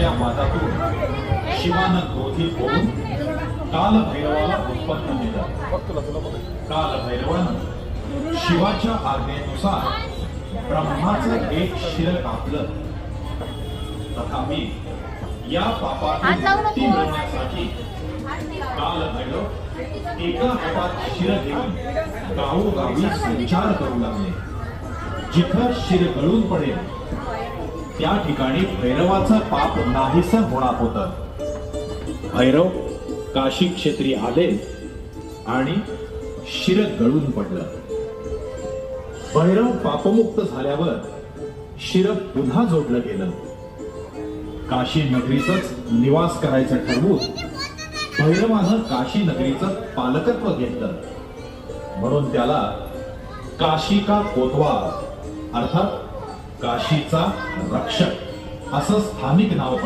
या वादातून शिवानं क्रोधित होऊन कालभैरवाला उत्पन्न दिलं. कालभैरवानं शिवाच्या आज्ञेनुसार ब्रह्माचं एक शिर कापलं. तथापि या पापातून मुक्ती मिळवण्यासाठी कालभैरव एका हातात शिर घेऊन गावोगावी संचार करू लागले. जिथं शिर गळून पडेल त्या ठिकाणी भैरवाचं पाप नाहीसं होणार होतं. भैरव काशी क्षेत्री आले आणि शिर गळून पडलं. भैरव पापमुक्त झाल्यावर शिर पुन्हा जोडलं गेलं. काशी नगरीचंच निवास करायचं ठरवून भैरवानं काशी नगरीचं पालकत्व घेतलं. म्हणून त्याला काशी का कोतवाल अर्थात काशीचा रक्षक असं स्थानिक नाव